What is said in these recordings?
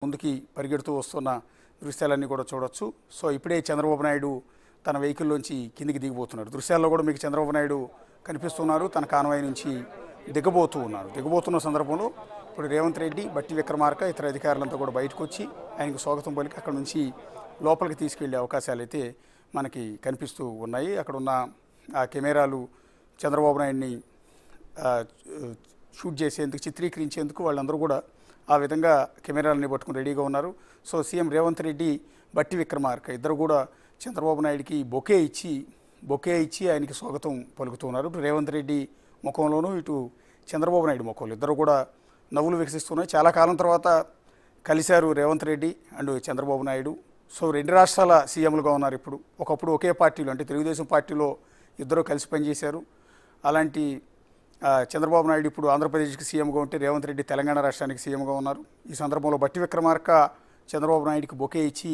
ముందుకి పరిగెడుతూ వస్తున్న దృశ్యాలన్నీ కూడా చూడొచ్చు. సో ఇప్పుడే చంద్రబాబు నాయుడు తన వెహికల్లోంచి కిందికి దిగిపోతున్నారు. దృశ్యాల్లో కూడా మీకు చంద్రబాబు నాయుడు కనిపిస్తున్నారు. తన కాన్వాయ్ నుంచి దిగబోతున్న సందర్భంలో ఇప్పుడు రేవంత్ రెడ్డి, బట్టి విక్రమార్క, ఇతర అధికారులంతా కూడా బయటకు వచ్చి ఆయనకు స్వాగతం పలికి అక్కడ నుంచి లోపలికి తీసుకెళ్లే అవకాశాలు అయితే మనకి కనిపిస్తూ ఉన్నాయి. అక్కడ ఉన్న ఆ కెమెరాలు చంద్రబాబు నాయుడిని షూట్ చేసేందుకు, చిత్రీకరించేందుకు వాళ్ళందరూ కూడా ఆ విధంగా కెమెరాలని పట్టుకుని రెడీగా ఉన్నారు. సో సీఎం రేవంత్ రెడ్డి, బట్టి విక్రమార్క ఇద్దరు కూడా చంద్రబాబు నాయుడికి బొకే ఇచ్చి ఆయనకి స్వాగతం పలుకుతున్నారు. ఇటు రేవంత్ రెడ్డి ముఖంలోనూ, ఇటు చంద్రబాబు నాయుడు ముఖంలో ఇద్దరు కూడా నవ్వులు వికసిస్తున్నాయి. చాలా కాలం తర్వాత కలిశారు రేవంత్ రెడ్డి అండ్ చంద్రబాబు నాయుడు. సో రెండు రాష్ట్రాల సీఎంలుగా ఉన్నారు ఇప్పుడు. ఒకప్పుడు ఒకే పార్టీలో అంటే తెలుగుదేశం పార్టీలో ఇద్దరు కలిసి పనిచేశారు. అలాంటి చంద్రబాబు నాయుడు ఇప్పుడు ఆంధ్రప్రదేశ్కి సీఎంగా ఉంటే రేవంత్ రెడ్డి తెలంగాణ రాష్ట్రానికి సీఎంగా ఉన్నారు. ఈ సందర్భంలో బట్టి విక్రమార్క చంద్రబాబు నాయుడికి బొకే ఇచ్చి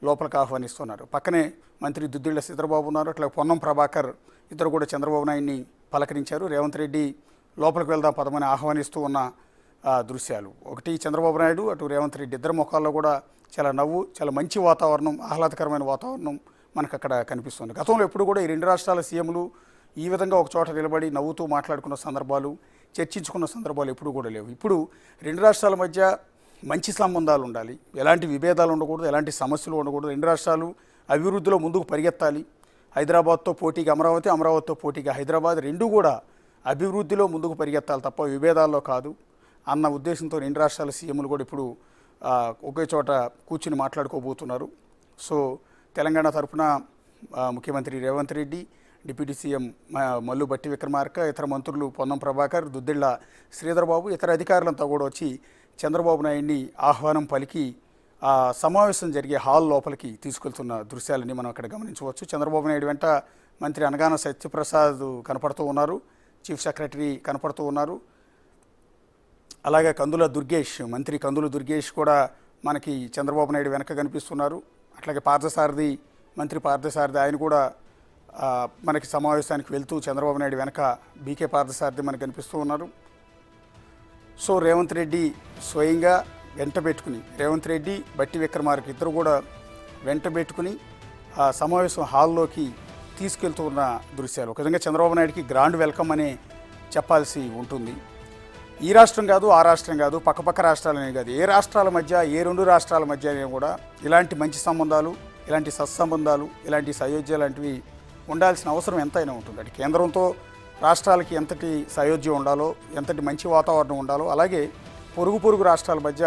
లోపలికి ఆహ్వానిస్తున్నారు. పక్కనే మంత్రి దుద్దిళ్ల శ్రీధర్బాబు ఉన్నారు. అట్లా పొన్నం ప్రభాకర్ ఇద్దరు కూడా చంద్రబాబు నాయుడిని పలకరించారు. రేవంత్ రెడ్డి లోపలికి వెళ్దాం పదమని ఆహ్వానిస్తూ ఉన్న దృశ్యాలు. ఒకటి చంద్రబాబు నాయుడు, అటు రేవంత్ రెడ్డి ఇద్దరు ముఖాల్లో కూడా చాలా నవ్వు, చాలా మంచి వాతావరణం, ఆహ్లాదకరమైన వాతావరణం మనకు అక్కడ కనిపిస్తుంది. గతంలో ఎప్పుడు కూడా ఈ రెండు రాష్ట్రాల సీఎంలు ఈ విధంగా ఒక చోట నిలబడి నవ్వుతూ మాట్లాడుకున్న సందర్భాలు, చర్చించుకున్న సందర్భాలు ఎప్పుడు కూడా లేవు. ఇప్పుడు రెండు రాష్ట్రాల మధ్య మంచి సంబంధాలు ఉండాలి, ఎలాంటి విభేదాలు ఉండకూడదు, ఎలాంటి సమస్యలు ఉండకూడదు. రెండు రాష్ట్రాలు అభివృద్ధిలో ముందుకు పరిగెత్తాలి. హైదరాబాద్తో పోటీగా అమరావతి, అమరావతితో పోటీగా హైదరాబాద్ రెండూ కూడా అభివృద్ధిలో ముందుకు పరిగెత్తాలి తప్ప విభేదాల్లో కాదు అన్న ఉద్దేశంతో రెండు రాష్ట్రాల సీఎంలు కూడా ఇప్పుడు ఒకే చోట కూర్చుని మాట్లాడుకోబోతున్నారు. సో తెలంగాణ తరఫున ముఖ్యమంత్రి రేవంత్ రెడ్డి, డిప్యూటీ సీఎం మల్లు బట్టి విక్రమార్క, ఇతర మంత్రులు పొన్నం ప్రభాకర్, దుద్దిళ్ల శ్రీధర్బాబు, ఇతర అధికారులంతా కూడా వచ్చి చంద్రబాబు నాయుడిని ఆహ్వానం పలికి సమావేశం జరిగే హాల్ లోపలికి తీసుకెళ్తున్న దృశ్యాలని మనం అక్కడ గమనించవచ్చు. చంద్రబాబు నాయుడు వెంట మంత్రి అనగాన సత్యప్రసాద్ కనపడుతూ ఉన్నారు, చీఫ్ సెక్రటరీ కనపడుతూ ఉన్నారు. అలాగే మంత్రి కందుల దుర్గేష్ కూడా మనకి చంద్రబాబు నాయుడు వెనక కనిపిస్తున్నారు. అట్లాగే మంత్రి పార్థసారథి ఆయన కూడా మనకి సమావేశానికి వెళ్తూ చంద్రబాబు నాయుడు వెనక బీకే పార్థసారథి మనకు కనిపిస్తూ ఉన్నారు. సో రేవంత్ రెడ్డి స్వయంగా రేవంత్ రెడ్డి, బట్టి విక్రమార్క ఇద్దరు కూడా వెంట పెట్టుకుని ఆ సమావేశం హాల్లోకి తీసుకెళ్తూ ఉన్న దృశ్యాలు. ఒక విధంగా చంద్రబాబు నాయుడికి గ్రాండ్ వెల్కమ్ అనే చెప్పాల్సి ఉంటుంది. ఈ రాష్ట్రం కాదు, ఆ రాష్ట్రం కాదు, పక్కపక్క రాష్ట్రాలనే కాదు, ఏ రాష్ట్రాల మధ్య, ఏ రెండు రాష్ట్రాల మధ్య కూడా ఇలాంటి మంచి సంబంధాలు, ఇలాంటి సత్సంబంధాలు, ఇలాంటి సయోధ్య లాంటివి ఉండాల్సిన అవసరం ఎంతైనా ఉంటుంది. అంటే కేంద్రంతో రాష్ట్రాలకి ఎంతటి సయోధ్యం ఉండాలో, ఎంతటి మంచి వాతావరణం ఉండాలో, అలాగే పొరుగు రాష్ట్రాల మధ్య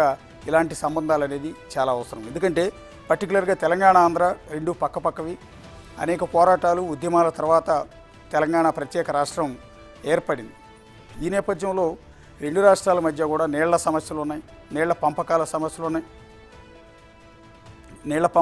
ఇలాంటి సంబంధాలు అనేది చాలా అవసరం. ఎందుకంటే పర్టికులర్గా తెలంగాణ, ఆంధ్ర రెండు పక్కపక్కవి. అనేక పోరాటాలు, ఉద్యమాల తర్వాత తెలంగాణ ప్రత్యేక రాష్ట్రం ఏర్పడింది. ఈ నేపథ్యంలో రెండు రాష్ట్రాల మధ్య కూడా నీళ్ల సమస్యలు ఉన్నాయి, నీళ్ల పంపకాల సమస్యలు ఉన్నాయి.